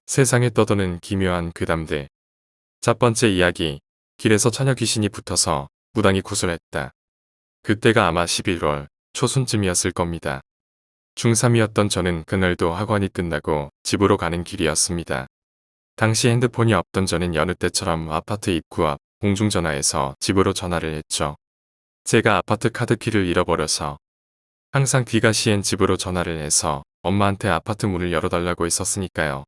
세상에 떠도는 기묘한 괴담들. 첫 번째 이야기. 길에서 처녀 귀신이 붙어서 무당이 구슬했다. 그때가 아마 11월 초순쯤이었을 겁니다. 중3이었던 저는 그날도 학원이 끝나고 집으로 가는 길이었습니다. 당시 핸드폰이 없던 저는 여느 때처럼 아파트 입구 앞 공중전화에서 집으로 전화를 했죠. 제가 아파트 카드키를 잃어버려서 항상 비가 시엔 집으로 전화를 해서 엄마한테 아파트 문을 열어달라고 했었으니까요.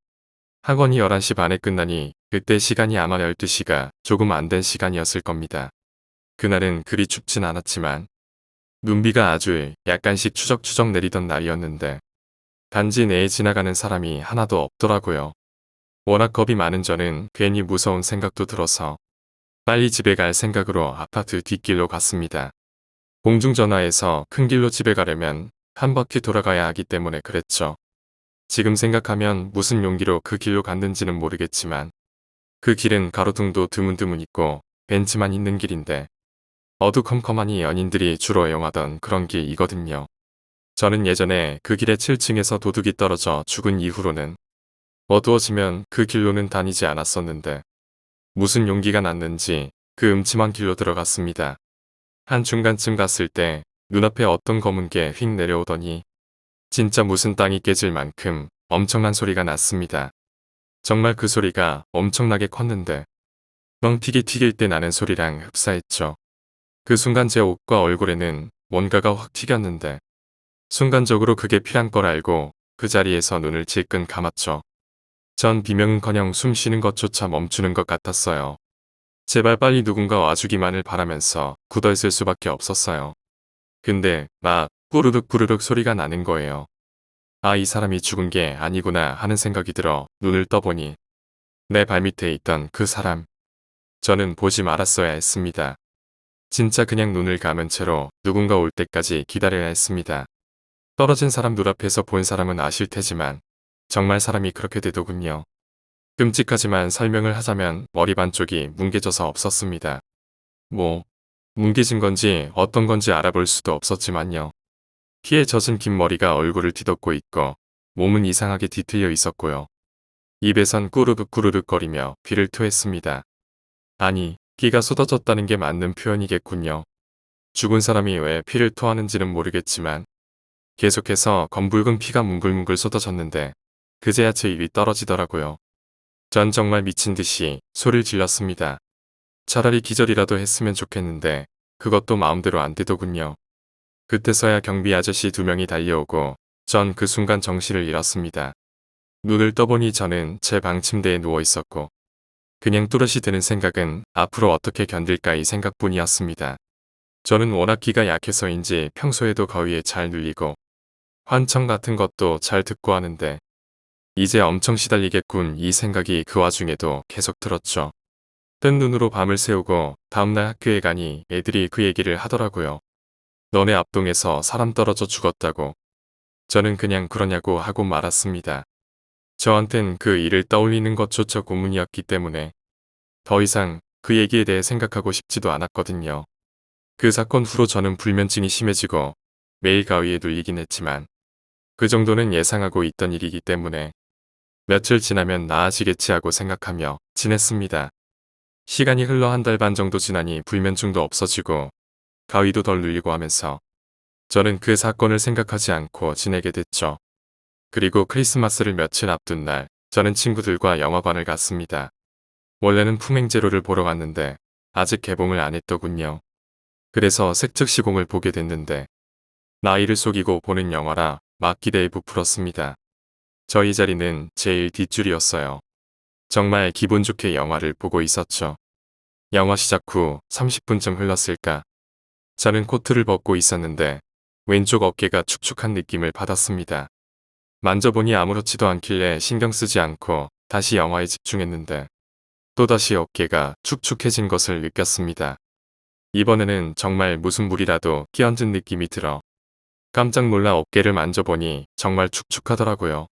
학원이 11시 반에 끝나니 그때 시간이 아마 12시가 조금 안 된 시간이었을 겁니다. 그날은 그리 춥진 않았지만 눈비가 아주 약간씩 추적추적 내리던 날이었는데 단지 내에 지나가는 사람이 하나도 없더라고요. 워낙 겁이 많은 저는 괜히 무서운 생각도 들어서 빨리 집에 갈 생각으로 아파트 뒷길로 갔습니다. 공중전화에서 큰 길로 집에 가려면 한 바퀴 돌아가야 하기 때문에 그랬죠. 지금 생각하면 무슨 용기로 그 길로 갔는지는 모르겠지만 그 길은 가로등도 드문드문 있고 벤치만 있는 길인데 어두컴컴하니 연인들이 주로 애용하던 그런 길이거든요. 저는 예전에 그 길의 7층에서 도둑이 떨어져 죽은 이후로는 어두워지면 그 길로는 다니지 않았었는데 무슨 용기가 났는지 그 음침한 길로 들어갔습니다. 한중간쯤 갔을 때 눈앞에 어떤 검은 게 휙 내려오더니 진짜 무슨 땅이 깨질 만큼 엄청난 소리가 났습니다. 정말 그 소리가 엄청나게 컸는데 뻥튀기 튀길 때 나는 소리랑 흡사했죠. 그 순간 제 옷과 얼굴에는 뭔가가 확 튀겼는데 순간적으로 그게 피란 걸 알고 그 자리에서 눈을 질끈 감았죠. 전 비명은커녕 숨 쉬는 것조차 멈추는 것 같았어요. 제발 빨리 누군가 와주기만을 바라면서 굳어있을 수밖에 없었어요. 근데 막 꾸르륵 꾸르륵 소리가 나는 거예요. 아, 이 사람이 죽은 게 아니구나 하는 생각이 들어 눈을 떠보니 내 발밑에 있던 그 사람. 저는 보지 말았어야 했습니다. 진짜 그냥 눈을 감은 채로 누군가 올 때까지 기다려야 했습니다. 떨어진 사람 눈앞에서 본 사람은 아실 테지만 정말 사람이 그렇게 되더군요. 끔찍하지만 설명을 하자면 머리 반쪽이 뭉개져서 없었습니다. 뭉개진 건지 어떤 건지 알아볼 수도 없었지만요. 피에 젖은 긴 머리가 얼굴을 뒤덮고 있고 몸은 이상하게 뒤틀려 있었고요. 입에선 꾸르륵 꾸르륵 거리며 피를 토했습니다. 아니, 피가 쏟아졌다는 게 맞는 표현이겠군요. 죽은 사람이 왜 피를 토하는지는 모르겠지만 계속해서 검붉은 피가 뭉글뭉글 쏟아졌는데 그제야 제 입이 떨어지더라고요. 전 정말 미친 듯이 소리를 질렀습니다. 차라리 기절이라도 했으면 좋겠는데 그것도 마음대로 안 되더군요. 그때서야 경비 아저씨 2명이 달려오고 전 그 순간 정신을 잃었습니다. 눈을 떠보니 저는 제 방 침대에 누워 있었고 그냥 뚜렷이 드는 생각은 앞으로 어떻게 견딜까 이 생각뿐이었습니다. 저는 워낙 귀가 약해서인지 평소에도 거위에 잘 눌리고 환청 같은 것도 잘 듣고 하는데 이제 엄청 시달리겠군 이 생각이 그 와중에도 계속 들었죠. 뜬 눈으로 밤을 새우고 다음날 학교에 가니 애들이 그 얘기를 하더라고요. 너네 앞동에서 사람 떨어져 죽었다고. 저는 그냥 그러냐고 하고 말았습니다. 저한텐 그 일을 떠올리는 것조차 고문이었기 때문에 더 이상 그 얘기에 대해 생각하고 싶지도 않았거든요. 그 사건 후로 저는 불면증이 심해지고 매일 가위에 눌리긴 했지만 그 정도는 예상하고 있던 일이기 때문에 며칠 지나면 나아지겠지 하고 생각하며 지냈습니다. 시간이 흘러 1달 반 정도 지나니 불면증도 없어지고 가위도 덜 눌리고 하면서 저는 그 사건을 생각하지 않고 지내게 됐죠. 그리고 크리스마스를 며칠 앞둔 날 저는 친구들과 영화관을 갔습니다. 원래는 풍행제로를 보러 갔는데 아직 개봉을 안 했더군요. 그래서 색즉시공을 보게 됐는데 나이를 속이고 보는 영화라 막 기대에 부풀었습니다. 저희 자리는 제일 뒷줄이었어요. 정말 기분 좋게 영화를 보고 있었죠. 영화 시작 후 30분쯤 흘렀을까. 저는 코트를 벗고 있었는데 왼쪽 어깨가 축축한 느낌을 받았습니다. 만져보니 아무렇지도 않길래 신경 쓰지 않고 다시 영화에 집중했는데 또다시 어깨가 축축해진 것을 느꼈습니다. 이번에는 정말 무슨 물이라도 끼얹은 느낌이 들어 깜짝 놀라 어깨를 만져보니 정말 축축하더라고요.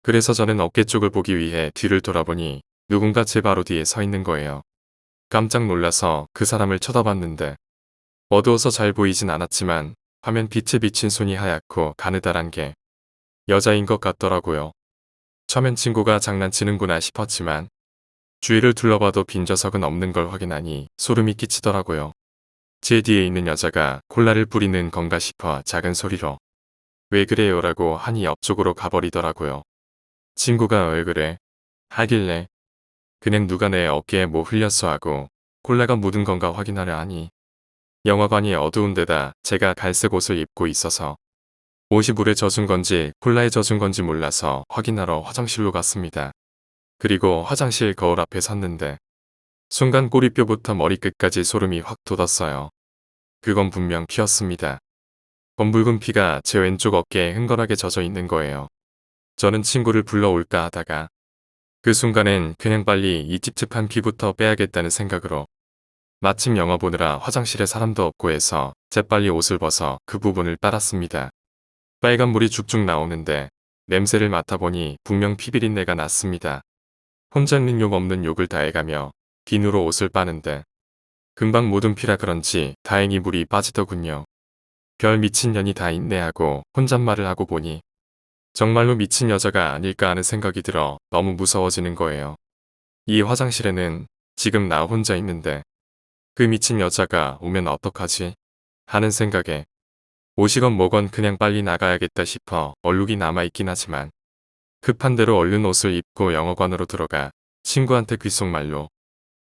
그래서 저는 어깨 쪽을 보기 위해 뒤를 돌아보니 누군가 제 바로 뒤에 서 있는 거예요. 깜짝 놀라서 그 사람을 쳐다봤는데 어두워서 잘 보이진 않았지만 화면 빛에 비친 손이 하얗고 가느다란 게 여자인 것 같더라고요. 처음엔 친구가 장난치는구나 싶었지만 주위를 둘러봐도 빈좌석은 없는 걸 확인하니 소름이 끼치더라고요. 제 뒤에 있는 여자가 콜라를 뿌리는 건가 싶어 작은 소리로 왜 그래요? 라고 하니 옆쪽으로 가버리더라고요. 친구가 왜 그래? 하길래 그냥 누가 내 어깨에 뭐 흘렸어 하고 콜라가 묻은 건가 확인하려 하니 영화관이 어두운 데다 제가 갈색 옷을 입고 있어서 옷이 물에 젖은 건지 콜라에 젖은 건지 몰라서 확인하러 화장실로 갔습니다. 그리고 화장실 거울 앞에 섰는데 순간 꼬리뼈부터 머리끝까지 소름이 확 돋았어요. 그건 분명 피였습니다. 검붉은 피가 제 왼쪽 어깨에 흥건하게 젖어 있는 거예요. 저는 친구를 불러올까 하다가 그 순간엔 그냥 빨리 이 찝찝한 피부터 빼야겠다는 생각으로 마침 영화 보느라 화장실에 사람도 없고 해서 재빨리 옷을 벗어 그 부분을 빨았습니다. 빨간 물이 쭉쭉 나오는데 냄새를 맡아보니 분명 피비린내가 났습니다. 혼자는 욕 없는 욕을 다해가며 비누로 옷을 빠는데 금방 묻은 피라 그런지 다행히 물이 빠지더군요. 별 미친년이 다 있네 하고 혼잣말을 하고 보니 정말로 미친 여자가 아닐까 하는 생각이 들어 너무 무서워지는 거예요. 이 화장실에는 지금 나 혼자 있는데 그 미친 여자가 오면 어떡하지? 하는 생각에 옷이건 뭐건 그냥 빨리 나가야겠다 싶어 얼룩이 남아있긴 하지만 급한 대로 얼른 옷을 입고 영화관으로 들어가 친구한테 귓속말로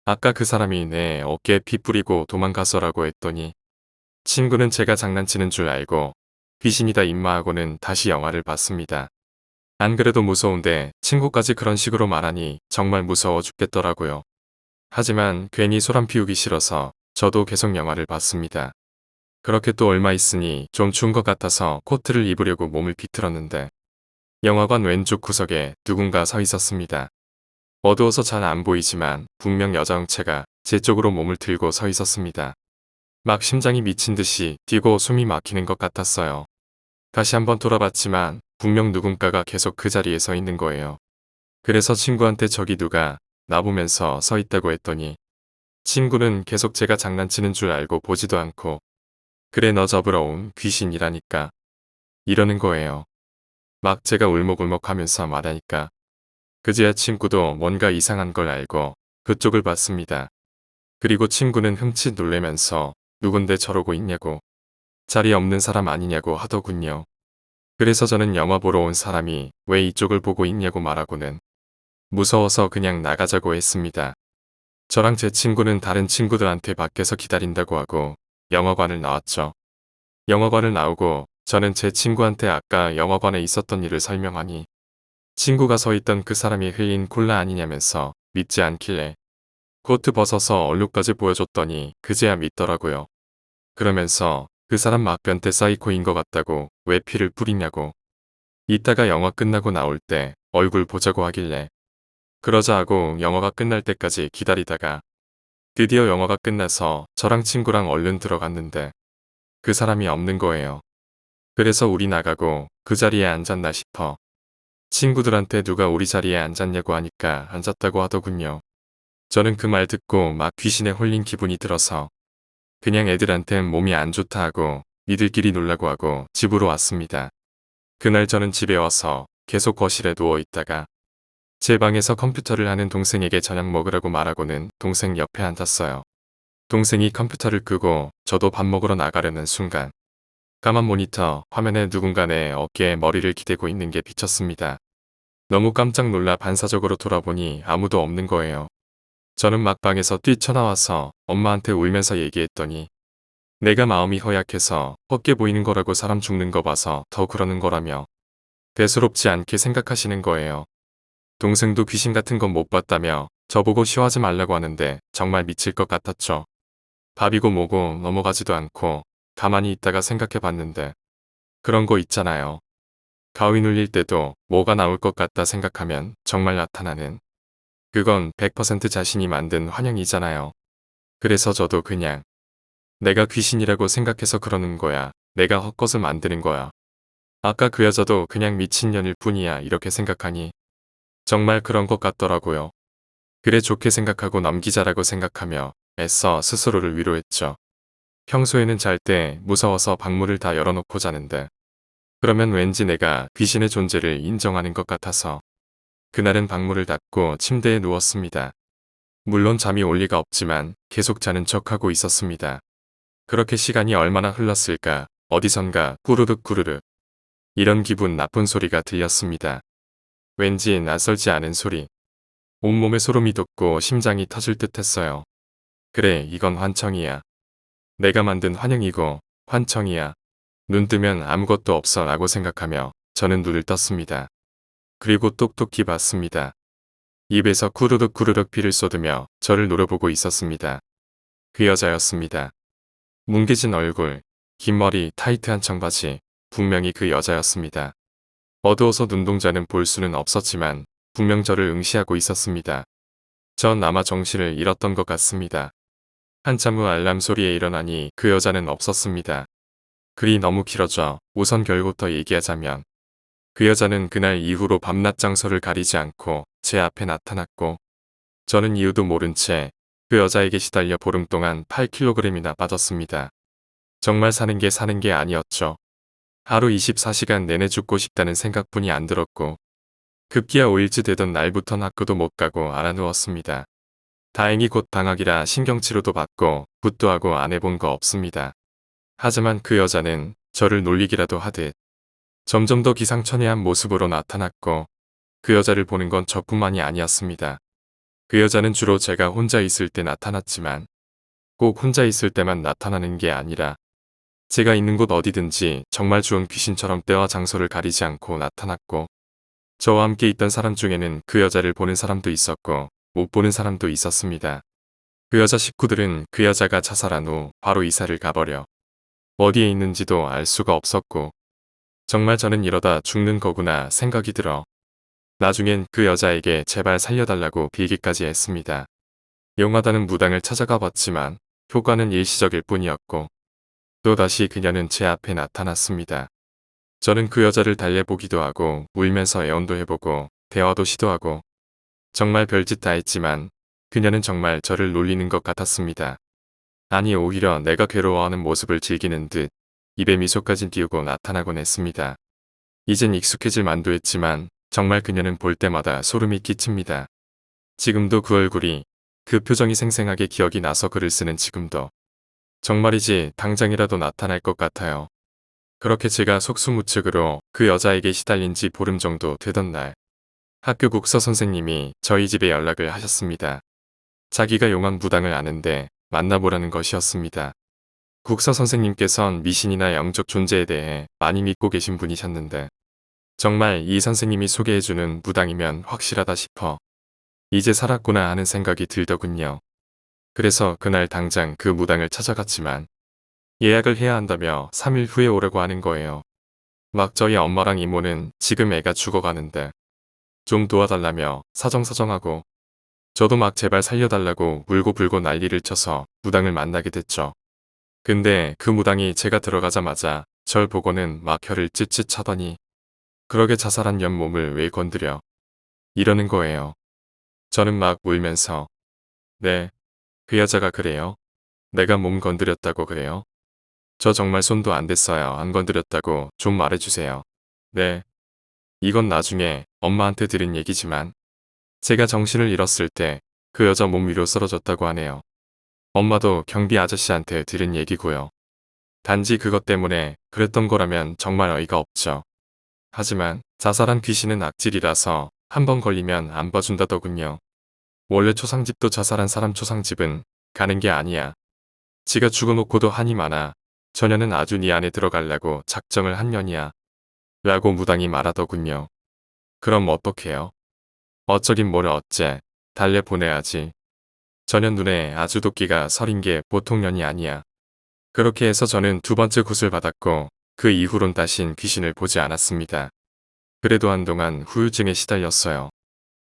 아까 그 사람이 내 어깨에 피 뿌리고 도망가서라고 했더니 친구는 제가 장난치는 줄 알고 귀신이다 임마하고는 다시 영화를 봤습니다. 안 그래도 무서운데 친구까지 그런 식으로 말하니 정말 무서워 죽겠더라고요. 하지만 괜히 소란 피우기 싫어서 저도 계속 영화를 봤습니다. 그렇게 또 얼마 있으니 좀 추운 것 같아서 코트를 입으려고 몸을 비틀었는데 영화관 왼쪽 구석에 누군가 서 있었습니다. 어두워서 잘 안 보이지만 분명 여자 형체가 제 쪽으로 몸을 들고 서 있었습니다. 막 심장이 미친 듯이 뛰고 숨이 막히는 것 같았어요. 다시 한번 돌아봤지만 분명 누군가가 계속 그 자리에 서 있는 거예요. 그래서 친구한테 저기 누가 나보면서 서 있다고 했더니 친구는 계속 제가 장난치는 줄 알고 보지도 않고 그래 너 잡으러 온 귀신이라니까 이러는 거예요. 막 제가 울먹울먹하면서 말하니까 그제야 친구도 뭔가 이상한 걸 알고 그쪽을 봤습니다. 그리고 친구는 흠칫 놀래면서 누군데 저러고 있냐고 자리 없는 사람 아니냐고 하더군요. 그래서 저는 영화 보러 온 사람이 왜 이쪽을 보고 있냐고 말하고는 무서워서 그냥 나가자고 했습니다. 저랑 제 친구는 다른 친구들한테 밖에서 기다린다고 하고 영화관을 나왔죠. 영화관을 나오고 저는 제 친구한테 아까 영화관에 있었던 일을 설명하니 친구가 서 있던 그 사람이 흘린 콜라 아니냐면서 믿지 않길래 코트 벗어서 얼룩까지 보여줬더니 그제야 믿더라고요. 그러면서 그 사람 막 변태 사이코인 것 같다고 왜 피를 뿌리냐고 이따가 영화 끝나고 나올 때 얼굴 보자고 하길래 그러자 하고 영화가 끝날 때까지 기다리다가 드디어 영화가 끝나서 저랑 친구랑 얼른 들어갔는데 그 사람이 없는 거예요. 그래서 우리 나가고 그 자리에 앉았나 싶어 친구들한테 누가 우리 자리에 앉았냐고 하니까 앉았다고 하더군요. 저는 그 말 듣고 막 귀신에 홀린 기분이 들어서 그냥 애들한텐 몸이 안 좋다 하고 니들끼리 놀라고 하고 집으로 왔습니다. 그날 저는 집에 와서 계속 거실에 누워 있다가 제 방에서 컴퓨터를 하는 동생에게 저녁 먹으라고 말하고는 동생 옆에 앉았어요. 동생이 컴퓨터를 끄고 저도 밥 먹으러 나가려는 순간 까만 모니터 화면에 누군가 내 어깨에 머리를 기대고 있는 게 비쳤습니다. 너무 깜짝 놀라 반사적으로 돌아보니 아무도 없는 거예요. 저는 막 방에서 뛰쳐나와서 엄마한테 울면서 얘기했더니 내가 마음이 허약해서 헛게 보이는 거라고 사람 죽는 거 봐서 더 그러는 거라며 대수롭지 않게 생각하시는 거예요. 동생도 귀신 같은 건 못 봤다며 저보고 쉬워하지 말라고 하는데 정말 미칠 것 같았죠. 밥이고 뭐고 넘어가지도 않고 가만히 있다가 생각해 봤는데 그런 거 있잖아요. 가위 눌릴 때도 뭐가 나올 것 같다 생각하면 정말 나타나는 그건 100% 자신이 만든 환영이잖아요. 그래서 저도 그냥 내가 귀신이라고 생각해서 그러는 거야. 내가 헛것을 만드는 거야. 아까 그 여자도 그냥 미친년일 뿐이야 이렇게 생각하니 정말 그런 것 같더라고요. 그래 좋게 생각하고 넘기자라고 생각하며 애써 스스로를 위로했죠. 평소에는 잘 때 무서워서 방문을 다 열어놓고 자는데 그러면 왠지 내가 귀신의 존재를 인정하는 것 같아서 그날은 방문을 닫고 침대에 누웠습니다. 물론 잠이 올 리가 없지만 계속 자는 척하고 있었습니다. 그렇게 시간이 얼마나 흘렀을까 어디선가 꾸르륵 꾸르륵 이런 기분 나쁜 소리가 들렸습니다. 왠지 낯설지 않은 소리. 온몸에 소름이 돋고 심장이 터질 듯 했어요. 그래, 이건 환청이야. 내가 만든 환영이고 환청이야. 눈 뜨면 아무것도 없어 라고 생각하며 저는 눈을 떴습니다. 그리고 똑똑히 봤습니다. 입에서 쿠르륵 쿠르륵 피를 쏟으며 저를 노려보고 있었습니다. 그 여자였습니다. 뭉개진 얼굴, 긴 머리, 타이트한 청바지, 분명히 그 여자였습니다. 어두워서 눈동자는 볼 수는 없었지만 분명 저를 응시하고 있었습니다. 전 아마 정신을 잃었던 것 같습니다. 한참 후 알람 소리에 일어나니 그 여자는 없었습니다. 글이 너무 길어져 우선 결국부터 얘기하자면 그 여자는 그날 이후로 밤낮 장소를 가리지 않고 제 앞에 나타났고 저는 이유도 모른 채 그 여자에게 시달려 보름 동안 8kg이나 빠졌습니다. 정말 사는 게 아니었죠. 하루 24시간 내내 죽고 싶다는 생각뿐이 안 들었고 급기야 5일째 되던 날부턴 학교도 못 가고 알아누웠습니다. 다행히 곧 방학이라 신경치료도 받고 굿도 하고 안 해본 거 없습니다. 하지만 그 여자는 저를 놀리기라도 하듯 점점 더 기상천외한 모습으로 나타났고 그 여자를 보는 건 저뿐만이 아니었습니다. 그 여자는 주로 제가 혼자 있을 때 나타났지만 꼭 혼자 있을 때만 나타나는 게 아니라 제가 있는 곳 어디든지 정말 좋은 귀신처럼 때와 장소를 가리지 않고 나타났고 저와 함께 있던 사람 중에는 그 여자를 보는 사람도 있었고 못 보는 사람도 있었습니다. 그 여자 식구들은 그 여자가 자살한 후 바로 이사를 가버려 어디에 있는지도 알 수가 없었고 정말 저는 이러다 죽는 거구나 생각이 들어 나중엔 그 여자에게 제발 살려달라고 빌기까지 했습니다. 용하다는 무당을 찾아가 봤지만 효과는 일시적일 뿐이었고 또다시 그녀는 제 앞에 나타났습니다. 저는 그 여자를 달래보기도 하고 울면서 애원도 해보고 대화도 시도하고 정말 별짓 다 했지만 그녀는 정말 저를 놀리는 것 같았습니다. 아니 오히려 내가 괴로워하는 모습을 즐기는 듯 입에 미소까지 띄우고 나타나곤 했습니다. 이젠 익숙해질 만도 했지만 정말 그녀는 볼 때마다 소름이 끼칩니다. 지금도 그 얼굴이 그 표정이 생생하게 기억이 나서 글을 쓰는 지금도 정말이지 당장이라도 나타날 것 같아요. 그렇게 제가 속수무책으로 그 여자에게 시달린 지 보름 정도 되던 날 학교 국서 선생님이 저희 집에 연락을 하셨습니다. 자기가 용한 무당을 아는데 만나보라는 것이었습니다. 국서 선생님께선 미신이나 영적 존재에 대해 많이 믿고 계신 분이셨는데 정말 이 선생님이 소개해주는 무당이면 확실하다 싶어 이제 살았구나 하는 생각이 들더군요. 그래서 그날 당장 그 무당을 찾아갔지만 예약을 해야 한다며 3일 후에 오라고 하는 거예요. 막 저희 엄마랑 이모는 지금 애가 죽어가는데 좀 도와달라며 사정사정하고 저도 막 제발 살려달라고 울고불고 난리를 쳐서 무당을 만나게 됐죠. 근데 그 무당이 제가 들어가자마자 절 보고는 막 혀를 찢찢 차더니 그러게 자살한 년 몸을 왜 건드려 이러는 거예요. 저는 막 울면서 네, 그 여자가 그래요? 내가 몸 건드렸다고 그래요? 저 정말 손도 안 댔어요. 안 건드렸다고 좀 말해주세요. 네, 이건 나중에 엄마한테 들은 얘기지만 제가 정신을 잃었을 때 그 여자 몸 위로 쓰러졌다고 하네요. 엄마도 경비 아저씨한테 들은 얘기고요. 단지 그것 때문에 그랬던 거라면 정말 어이가 없죠. 하지만 자살한 귀신은 악질이라서 한 번 걸리면 안 봐준다더군요. 원래 초상집도 자살한 사람 초상집은 가는 게 아니야. 지가 죽어놓고도 한이 많아. 저녀는 아주 네 안에 들어가려고 작정을 한 년이야. 라고 무당이 말하더군요. 그럼 어떡해요? 어쩌긴 뭘 어째. 달래보내야지. 저년 눈에 아주 도끼가 서린 게 보통 년이 아니야. 그렇게 해서 저는 두 번째 굿을 받았고 그 이후론 다신 귀신을 보지 않았습니다. 그래도 한동안 후유증에 시달렸어요.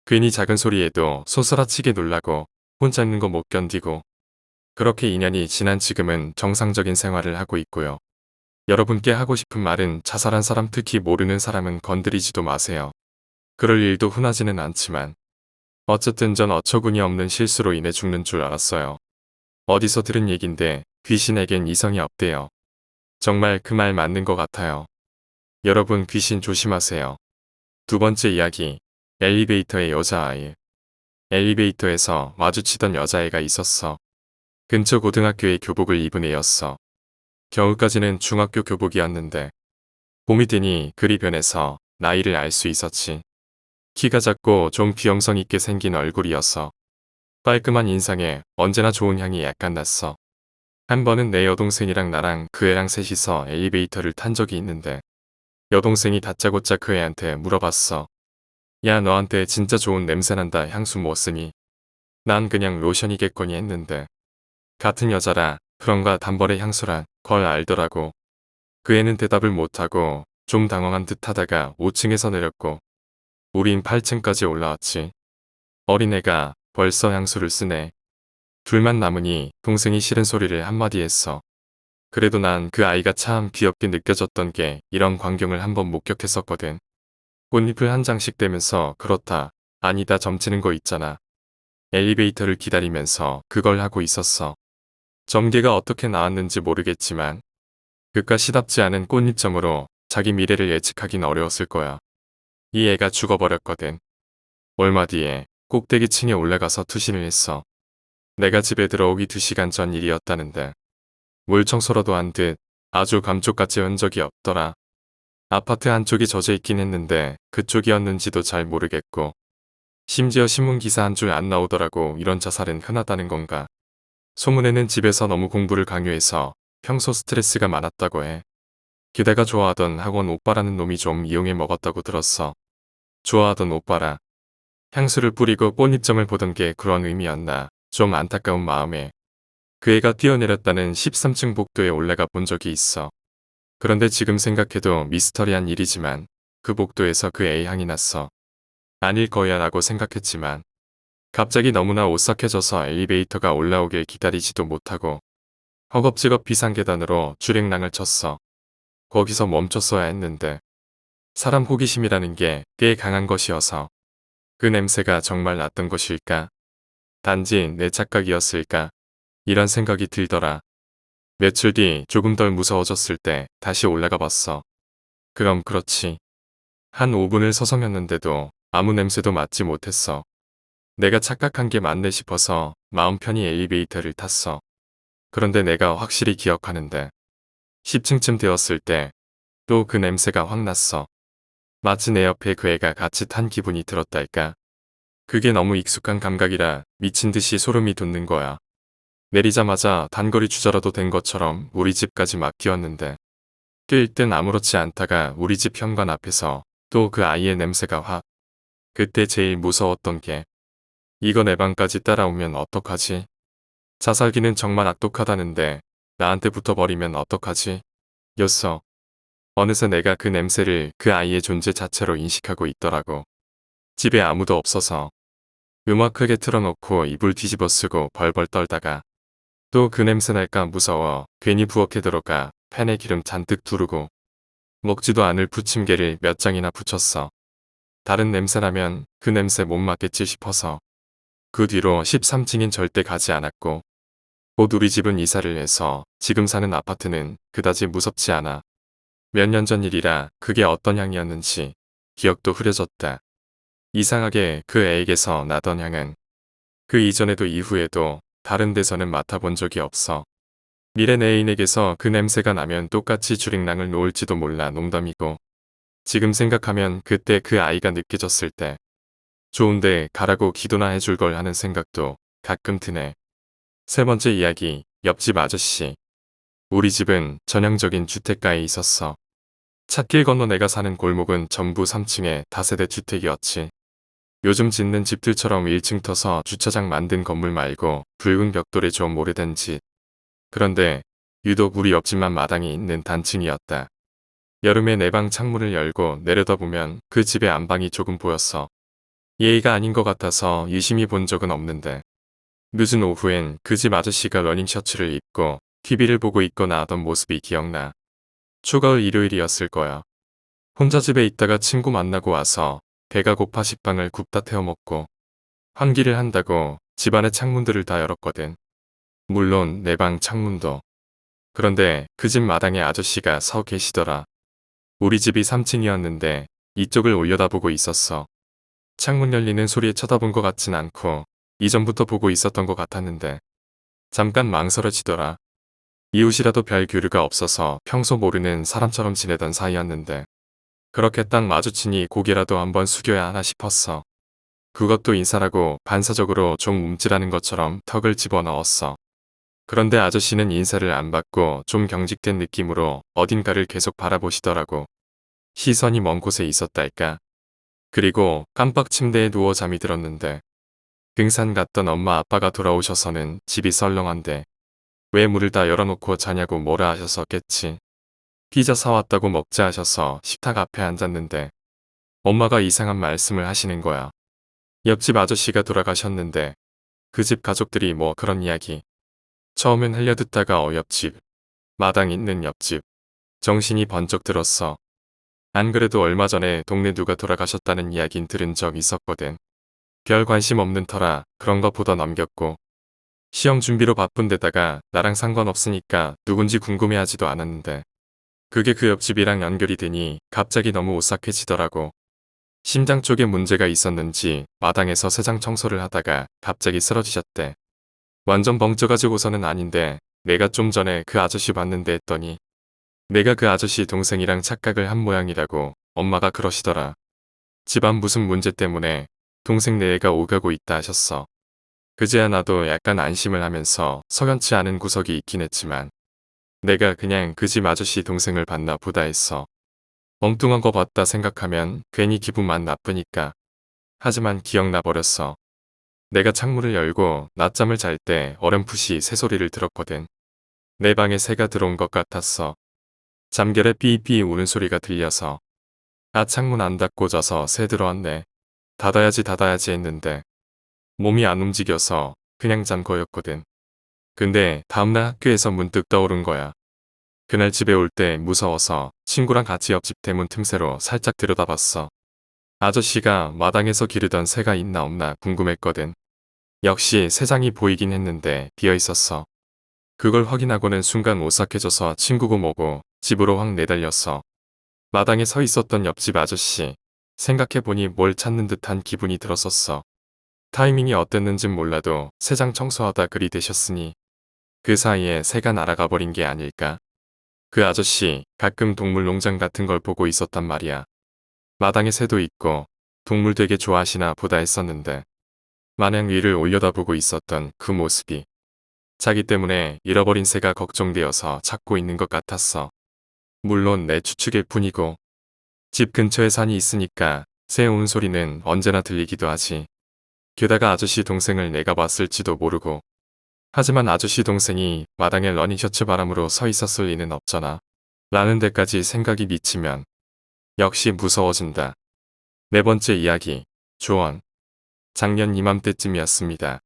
괜히 작은 소리에도 소스라치게 놀라고 혼자 있는 거 못 견디고 그렇게 2년이 지난 지금은 정상적인 생활을 하고 있고요. 여러분께 하고 싶은 말은 자살한 사람 특히 모르는 사람은 건드리지도 마세요. 그럴 일도 흔하지는 않지만 어쨌든 전 어처구니 없는 실수로 인해 죽는 줄 알았어요. 어디서 들은 얘긴데 귀신에겐 이성이 없대요. 정말 그 말 맞는 것 같아요. 여러분 귀신 조심하세요. 두 번째 이야기. 엘리베이터에 여자아이. 엘리베이터에서 마주치던 여자애가 있었어. 근처 고등학교의 교복을 입은 애였어. 겨울까지는 중학교 교복이었는데 봄이 되니 그리 변해서 나이를 알 수 있었지. 키가 작고 좀 비형성 있게 생긴 얼굴이었어. 깔끔한 인상에 언제나 좋은 향이 약간 났어. 한 번은 내 여동생이랑 나랑 그 애랑 셋이서 엘리베이터를 탄 적이 있는데 여동생이 다짜고짜 그 애한테 물어봤어. 야, 너한테 진짜 좋은 냄새 난다. 향수 뭐 쓰니? 난 그냥 로션이겠거니 했는데 같은 여자라 그런가 단벌의 향수란 걸 알더라고. 그 애는 대답을 못하고 좀 당황한 듯 하다가 5층에서 내렸고 우린 8층까지 올라왔지. 어린애가 벌써 향수를 쓰네. 둘만 남으니 동생이 싫은 소리를 한마디 했어. 그래도 난 그 아이가 참 귀엽게 느껴졌던 게 이런 광경을 한번 목격했었거든. 꽃잎을 한 장씩 떼면서 그렇다, 아니다 점치는 거 있잖아. 엘리베이터를 기다리면서 그걸 하고 있었어. 점괘가 어떻게 나왔는지 모르겠지만 그깟 시답지 않은 꽃잎점으로 자기 미래를 예측하긴 어려웠을 거야. 이 애가 죽어버렸거든. 얼마 뒤에 꼭대기층에 올라가서 투신을 했어. 내가 집에 들어오기 2시간 전 일이었다는데 물 청소라도 한 듯 아주 감쪽같이 흔적이 없더라. 아파트 한쪽이 젖어 있긴 했는데 그쪽이었는지도 잘 모르겠고 심지어 신문기사 한 줄 안 나오더라고. 이런 자살은 흔하다는 건가. 소문에는 집에서 너무 공부를 강요해서 평소 스트레스가 많았다고 해. 게다가 좋아하던 학원 오빠라는 놈이 좀 이용해 먹었다고 들었어. 좋아하던 오빠라. 향수를 뿌리고 꽃잎점을 보던 게 그런 의미였나. 좀 안타까운 마음에 그 애가 뛰어내렸다는 13층 복도에 올라가 본 적이 있어. 그런데 지금 생각해도 미스터리한 일이지만 그 복도에서 그 애의 향이 났어. 아닐 거야 라고 생각했지만 갑자기 너무나 오싹해져서 엘리베이터가 올라오길 기다리지도 못하고 허겁지겁 비상계단으로 주랭랑을 쳤어. 거기서 멈췄어야 했는데 사람 호기심이라는 게 꽤 강한 것이어서 그 냄새가 정말 났던 것일까? 단지 내 착각이었을까? 이런 생각이 들더라. 며칠 뒤 조금 덜 무서워졌을 때 다시 올라가 봤어. 그럼 그렇지. 한 5분을 서성였는데도 아무 냄새도 맡지 못했어. 내가 착각한 게 맞네 싶어서 마음 편히 엘리베이터를 탔어. 그런데 내가 확실히 기억하는데 10층쯤 되었을 때 또 그 냄새가 확 났어. 마치 내 옆에 그 애가 같이 탄 기분이 들었달까. 그게 너무 익숙한 감각이라 미친 듯이 소름이 돋는 거야. 내리자마자 단거리 주저라도 된 것처럼 우리 집까지 막 뛰었는데 뛸 땐 아무렇지 않다가 우리 집 현관 앞에서 또 그 아이의 냄새가 확. 그때 제일 무서웠던 게 이거 내 방까지 따라오면 어떡하지? 자살기는 정말 악독하다는데 나한테 붙어버리면 어떡하지? 였어. 어느새 내가 그 냄새를 그 아이의 존재 자체로 인식하고 있더라고. 집에 아무도 없어서 음악 크게 틀어놓고 이불 뒤집어 쓰고 벌벌 떨다가 또 그 냄새 날까 무서워 괜히 부엌에 들어가 팬에 기름 잔뜩 두르고 먹지도 않을 부침개를 몇 장이나 붙였어. 다른 냄새 나면 그 냄새 못 맡겠지 싶어서. 그 뒤로 13층인 절대 가지 않았고 곧 우리 집은 이사를 해서 지금 사는 아파트는 그다지 무섭지 않아. 몇 년 전 일이라 그게 어떤 향이었는지 기억도 흐려졌다. 이상하게 그 애에게서 나던 향은 그 이전에도 이후에도 다른 데서는 맡아본 적이 없어. 미래 내 애인에게서 그 냄새가 나면 똑같이 주랭랑을 놓을지도 몰라. 농담이고. 지금 생각하면 그때 그 아이가 느껴졌을 때 좋은데 가라고 기도나 해줄 걸 하는 생각도 가끔 드네. 세 번째 이야기, 옆집 아저씨. 우리 집은 전형적인 주택가에 있었어. 찻길 건너 내가 사는 골목은 전부 3층의 다세대 주택이었지. 요즘 짓는 집들처럼 1층 터서 주차장 만든 건물 말고 붉은 벽돌에 좀 오래된 집. 그런데 유독 우리 옆집만 마당이 있는 단층이었다. 여름에 내 방 창문을 열고 내려다보면 그 집의 안방이 조금 보였어. 예의가 아닌 것 같아서 유심히 본 적은 없는데 늦은 오후엔 그 집 아저씨가 러닝 셔츠를 입고 TV를 보고 있거나 하던 모습이 기억나. 초가을 일요일이었을 거야. 혼자 집에 있다가 친구 만나고 와서 배가 고파 식빵을 굽다 태워 먹고 환기를 한다고 집안의 창문들을 다 열었거든. 물론 내 방 창문도. 그런데 그 집 마당에 아저씨가 서 계시더라. 우리 집이 3층이었는데 이쪽을 올려다보고 있었어. 창문 열리는 소리에 쳐다본 것 같진 않고 이전부터 보고 있었던 것 같았는데 잠깐 망설여지더라. 이웃이라도 별 교류가 없어서 평소 모르는 사람처럼 지내던 사이였는데 그렇게 딱 마주치니 고개라도 한번 숙여야 하나 싶었어. 그것도 인사라고 반사적으로 좀 움찔하는 것처럼 턱을 집어넣었어. 그런데 아저씨는 인사를 안 받고 좀 경직된 느낌으로 어딘가를 계속 바라보시더라고. 시선이 먼 곳에 있었달까. 그리고 깜빡 침대에 누워 잠이 들었는데 등산 갔던 엄마 아빠가 돌아오셔서는 집이 썰렁한데 왜 문을 다 열어놓고 자냐고 뭐라 하셨었겠지. 피자 사왔다고 먹자 하셔서 식탁 앞에 앉았는데 엄마가 이상한 말씀을 하시는 거야. 옆집 아저씨가 돌아가셨는데 그 집 가족들이 뭐 그런 이야기. 처음엔 흘려듣다가 옆집, 마당 있는 옆집. 정신이 번쩍 들었어. 안 그래도 얼마 전에 동네 누가 돌아가셨다는 이야긴 들은 적 있었거든. 별 관심 없는 터라 그런 거 보다 넘겼고 시험 준비로 바쁜 데다가 나랑 상관없으니까 누군지 궁금해하지도 않았는데 그게 그 옆집이랑 연결이 되니 갑자기 너무 오싹해지더라고. 심장 쪽에 문제가 있었는지 마당에서 세장 청소를 하다가 갑자기 쓰러지셨대. 완전 벙쪄가지고서는 아닌데 내가 좀 전에 그 아저씨 봤는데 했더니 내가 그 아저씨 동생이랑 착각을 한 모양이라고 엄마가 그러시더라. 집안 무슨 문제 때문에 동생 내애가 오가고 있다 하셨어. 그제야 나도 약간 안심을 하면서 석연치 않은 구석이 있긴 했지만 내가 그냥 그 집 아저씨 동생을 봤나 보다 했어. 엉뚱한 거 봤다 생각하면 괜히 기분만 나쁘니까. 하지만 기억나 버렸어. 내가 창문을 열고 낮잠을 잘 때 어렴풋이 새소리를 들었거든. 내 방에 새가 들어온 것 같았어. 잠결에 삐삐 우는 소리가 들려서 아 창문 안 닫고 자서 새 들어왔네. 닫아야지 했는데 몸이 안 움직여서 그냥 잔 거였거든. 근데 다음날 학교에서 문득 떠오른 거야. 그날 집에 올 때 무서워서 친구랑 같이 옆집 대문 틈새로 살짝 들여다봤어. 아저씨가 마당에서 기르던 새가 있나 없나 궁금했거든. 역시 새장이 보이긴 했는데 비어 있었어. 그걸 확인하고는 순간 오싹해져서 친구고 뭐고 집으로 확 내달렸어. 마당에 서 있었던 옆집 아저씨. 생각해보니 뭘 찾는 듯한 기분이 들었었어. 타이밍이 어땠는진 몰라도 새장 청소하다 그리 되셨으니 그 사이에 새가 날아가 버린 게 아닐까. 그 아저씨 가끔 동물농장 같은 걸 보고 있었단 말이야. 마당에 새도 있고 동물 되게 좋아하시나 보다 했었는데 마냥 위를 올려다보고 있었던 그 모습이 자기 때문에 잃어버린 새가 걱정되어서 찾고 있는 것 같았어. 물론 내 추측일 뿐이고 집 근처에 산이 있으니까 새 우는 소리는 언제나 들리기도 하지. 게다가 아저씨 동생을 내가 봤을지도 모르고 하지만 아저씨 동생이 마당에 러닝셔츠 바람으로 서 있었을 리는 없잖아. 라는 데까지 생각이 미치면 역시 무서워진다. 네 번째 이야기, 조언. 작년 이맘때쯤이었습니다.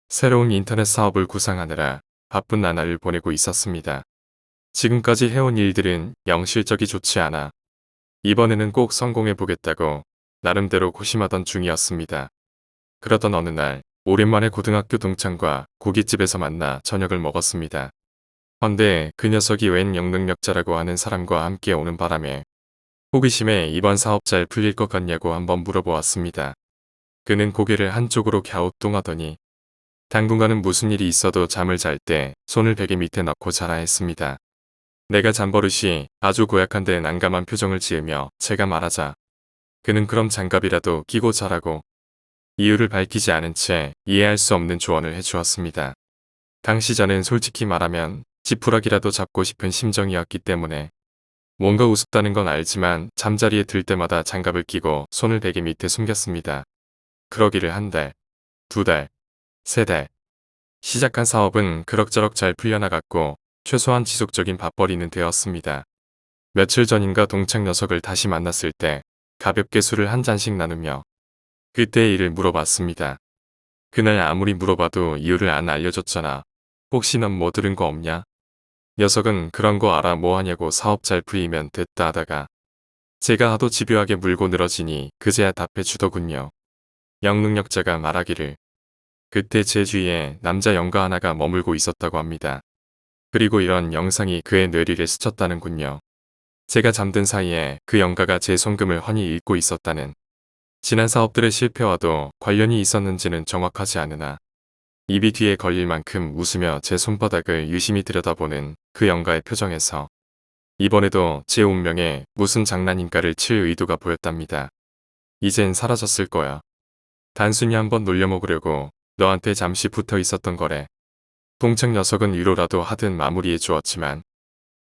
새로운 인터넷 사업을 구상하느라 바쁜 나날을 보내고 있었습니다. 지금까지 해온 일들은 영 실적이 좋지 않아 이번에는 꼭 성공해 보겠다고 나름대로 고심하던 중이었습니다. 그러던 어느 날 오랜만에 고등학교 동창과 고깃집에서 만나 저녁을 먹었습니다. 헌데 그 녀석이 웬 영능력자라고 하는 사람과 함께 오는 바람에 호기심에 이번 사업 잘 풀릴 것 같냐고 한번 물어보았습니다. 그는 고개를 한쪽으로 갸우뚱하더니 당분간은 무슨 일이 있어도 잠을 잘 때 손을 베개 밑에 넣고 자라 했습니다. 내가 잠버릇이 아주 고약한데 난감한 표정을 지으며 제가 말하자 그는 그럼 장갑이라도 끼고 자라고 이유를 밝히지 않은 채 이해할 수 없는 조언을 해주었습니다. 당시 저는 솔직히 말하면 지푸라기라도 잡고 싶은 심정이었기 때문에 뭔가 우습다는 건 알지만 잠자리에 들 때마다 장갑을 끼고 손을 베개 밑에 숨겼습니다. 그러기를 한 달, 두 달, 세 달. 시작한 사업은 그럭저럭 잘 풀려나갔고 최소한 지속적인 밥벌이는 되었습니다. 며칠 전인가 동창 녀석을 다시 만났을 때 가볍게 술을 한 잔씩 나누며 그때의 일을 물어봤습니다. 그날 아무리 물어봐도 이유를 안 알려줬잖아. 혹시 넌 뭐 들은 거 없냐? 녀석은 그런 거 알아 뭐 하냐고 사업 잘 풀리면 됐다 하다가 제가 하도 집요하게 물고 늘어지니 그제야 답해 주더군요. 영능력자가 말하기를 그때 제 주위에 남자 영가 하나가 머물고 있었다고 합니다. 그리고 이런 영상이 그의 뇌리를 스쳤다는군요. 제가 잠든 사이에 그 영가가 제 손금을 훤히 읽고 있었다는 지난 사업들의 실패와도 관련이 있었는지는 정확하지 않으나 입이 뒤에 걸릴 만큼 웃으며 제 손바닥을 유심히 들여다보는 그 영가의 표정에서 이번에도 제 운명에 무슨 장난인가를 칠 의도가 보였답니다. 이젠 사라졌을 거야. 단순히 한번 놀려먹으려고 너한테 잠시 붙어 있었던 거래. 동창 녀석은 위로라도 하든 마무리해 주었지만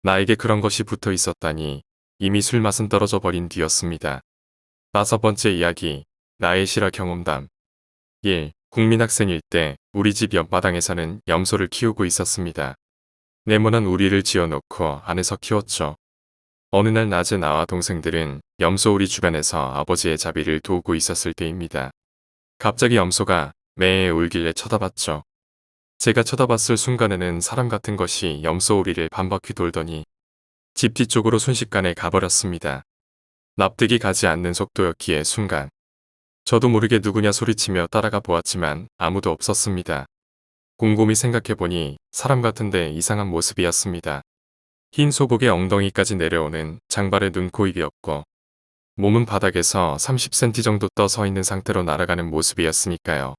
나에게 그런 것이 붙어 있었다니 이미 술맛은 떨어져 버린 뒤였습니다. 5번째 이야기, 나의 실화 경험담. 1. 국민학생일 때 우리 집 옆마당에서는 염소를 키우고 있었습니다. 네모난 우리를 지어놓고 안에서 키웠죠. 어느 날 낮에 나와 동생들은 염소 우리 주변에서 아버지의 자비를 도우고 있었을 때입니다. 갑자기 염소가 매에 울길래 쳐다봤죠. 제가 쳐다봤을 순간에는 사람 같은 것이 염소 우리를 반바퀴 돌더니 집 뒤쪽으로 순식간에 가버렸습니다. 납득이 가지 않는 속도였기에 순간 저도 모르게 누구냐 소리치며 따라가 보았지만 아무도 없었습니다. 곰곰이 생각해보니 사람 같은데 이상한 모습이었습니다. 흰 소복에 엉덩이까지 내려오는 장발의 눈, 코, 입이었고 몸은 바닥에서 30cm 정도 떠 서 있는 상태로 날아가는 모습이었으니까요.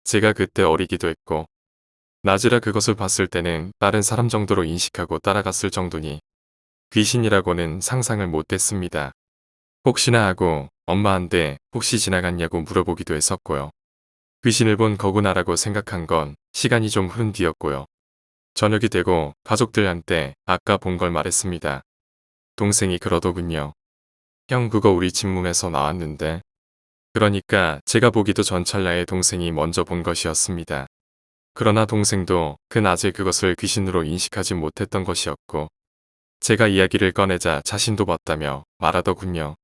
제가 그때 어리기도 했고 낮이라 그것을 봤을 때는 다른 사람 정도로 인식하고 따라갔을 정도니 귀신이라고는 상상을 못했습니다. 혹시나 하고 엄마한테 혹시 지나갔냐고 물어보기도 했었고요. 귀신을 본 거구나라고 생각한 건 시간이 좀 흐른 뒤였고요. 저녁이 되고 가족들한테 아까 본 걸 말했습니다. 동생이 그러더군요. 형 그거 우리 집 문에서 나왔는데. 그러니까 제가 보기도 전 찰나에 동생이 먼저 본 것이었습니다. 그러나 동생도 그 낮에 그것을 귀신으로 인식하지 못했던 것이었고 제가 이야기를 꺼내자 자신도 봤다며 말하더군요.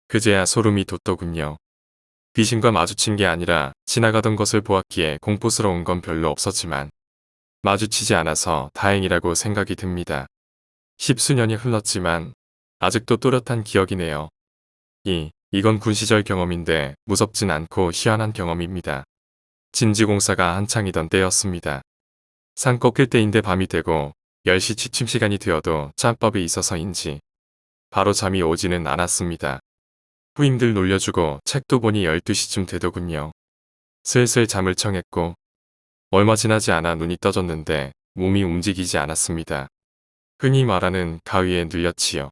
그제야 소름이 돋더군요. 귀신과 마주친 게 아니라 지나가던 것을 보았기에 공포스러운 건 별로 없었지만 마주치지 않아서 다행이라고 생각이 듭니다. 10수년이 흘렀지만 아직도 또렷한 기억이네요. 이건 군 시절 경험인데 무섭진 않고 희한한 경험입니다. 진지공사가 한창이던 때였습니다. 산 꺾일 때인데 밤이 되고 10시 취침 시간이 되어도 짬밥이 있어서인지 바로 잠이 오지는 않았습니다. 후임들 놀려주고 책도 보니 12시쯤 되더군요. 슬슬 잠을 청했고 얼마 지나지 않아 눈이 떠졌는데 몸이 움직이지 않았습니다. 흔히 말하는 가위에 눌렸지요.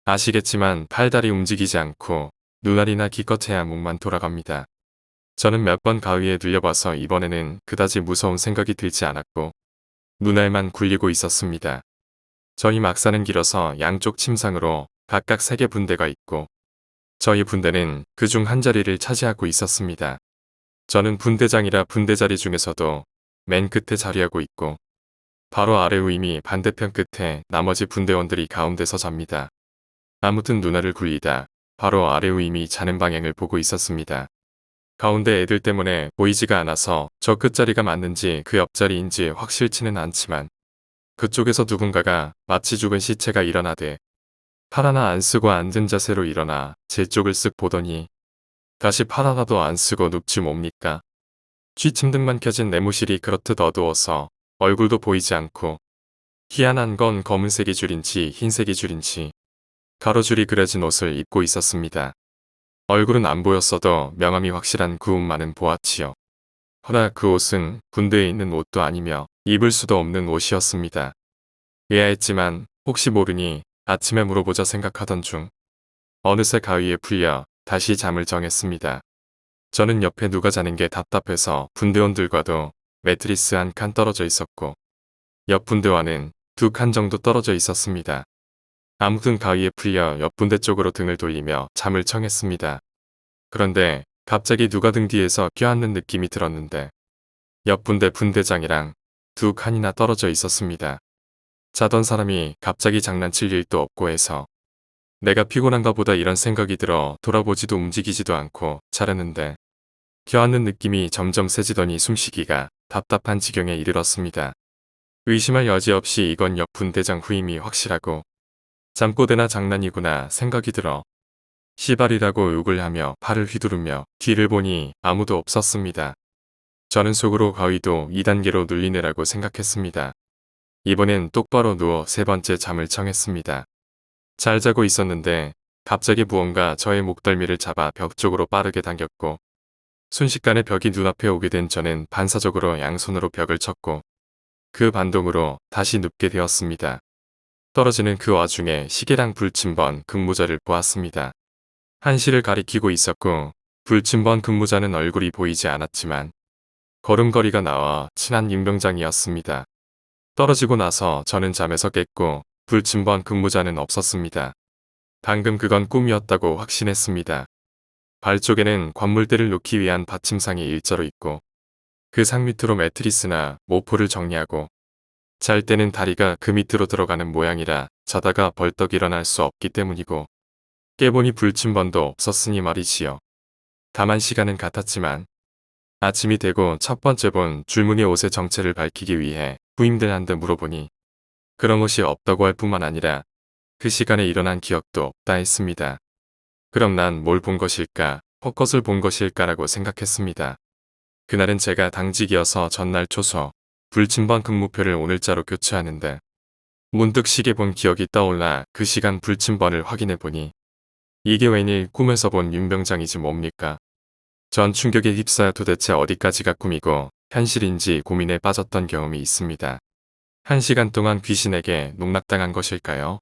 아시겠지만 팔다리 움직이지 않고 눈알이나 기껏해야 목만 돌아갑니다. 저는 몇 번 가위에 눌려봐서 이번에는 그다지 무서운 생각이 들지 않았고 눈알만 굴리고 있었습니다. 저희 막사는 길어서 양쪽 침상으로 각각 3개 분대가 있고 저희 분대는 그중 한 자리를 차지하고 있었습니다. 저는 분대장이라 분대 자리 중에서도 맨 끝에 자리하고 있고 바로 아래 위임이 반대편 끝에 나머지 분대원들이 가운데서 잡니다. 아무튼 눈알을 굴리다 바로 아래 위임이 자는 방향을 보고 있었습니다. 가운데 애들 때문에 보이지가 않아서 저 끝자리가 맞는지 그 옆자리인지 확실치는 않지만 그쪽에서 누군가가 마치 죽은 시체가 일어나되 팔 하나 안 쓰고 앉은 자세로 일어나 제 쪽을 쓱 보더니 다시 팔 하나도 안 쓰고 눕지 뭡니까? 쥐침등만 켜진 내무실이 그렇듯 어두워서 얼굴도 보이지 않고 희한한 건 검은색이 줄인지 흰색이 줄인지 가로줄이 그려진 옷을 입고 있었습니다. 얼굴은 안 보였어도 명암이 확실한 그 옷만은 보았지요. 허나 그 옷은 군대에 있는 옷도 아니며 입을 수도 없는 옷이었습니다. 의아했지만 혹시 모르니 아침에 물어보자 생각하던 중 어느새 가위에 풀려 다시 잠을 정했습니다. 저는 옆에 누가 자는 게 답답해서 분대원들과도 매트리스 한 칸 떨어져 있었고 옆 분대와는 2칸 정도 떨어져 있었습니다. 아무튼 가위에 풀려 옆 분대 쪽으로 등을 돌리며 잠을 청했습니다. 그런데 갑자기 누가 등 뒤에서 껴안는 느낌이 들었는데 옆 분대 분대장이랑 2칸이나 떨어져 있었습니다. 자던 사람이 갑자기 장난칠 일도 없고 해서 내가 피곤한가 보다 이런 생각이 들어 돌아보지도 움직이지도 않고 자려는데 껴안는 느낌이 점점 세지더니 숨쉬기가 답답한 지경에 이르렀습니다. 의심할 여지 없이 이건 옆 분대장 후임이 확실하고 잠꼬대나 장난이구나 생각이 들어 시발이라고 욕을 하며 팔을 휘두르며 뒤를 보니 아무도 없었습니다. 저는 속으로 가위도 2단계로 눌리네라고 생각했습니다. 이번엔 똑바로 누워 3번째 잠을 청했습니다. 잘 자고 있었는데 갑자기 무언가 저의 목덜미를 잡아 벽 쪽으로 빠르게 당겼고 순식간에 벽이 눈앞에 오게 된 저는 반사적으로 양손으로 벽을 쳤고 그 반동으로 다시 눕게 되었습니다. 떨어지는 그 와중에 시계랑 불침번 근무자를 보았습니다. 한시를 가리키고 있었고 불침번 근무자는 얼굴이 보이지 않았지만 걸음걸이가 나와 친한 윤병장이었습니다. 떨어지고 나서 저는 잠에서 깼고 불침번 근무자는 없었습니다. 방금 그건 꿈이었다고 확신했습니다. 발 쪽에는 관물대를 놓기 위한 받침상이 일자로 있고 그 상 밑으로 매트리스나 모포를 정리하고 잘 때는 다리가 그 밑으로 들어가는 모양이라 자다가 벌떡 일어날 수 없기 때문이고 깨보니 불침번도 없었으니 말이지요. 다만 시간은 같았지만 아침이 되고 첫 번째 본 줄무늬 옷의 정체를 밝히기 위해 후임들 한테 물어보니 그런 옷이 없다고 할 뿐만 아니라 그 시간에 일어난 기억도 없다 했습니다. 그럼 난 뭘 본 것일까, 헛것을 본 것일까라고 생각했습니다. 그날은 제가 당직이어서 전날 초서 불침번 근무표를 오늘자로 교체하는데 문득 시계 본 기억이 떠올라 그 시간 불침번을 확인해 보니 이게 웬일 꿈에서 본 윤병장이지 뭡니까? 전 충격에 휩싸여 도대체 어디까지가 꿈이고 현실인지 고민에 빠졌던 경험이 있습니다. 1시간 동안 귀신에게 농락당한 것일까요?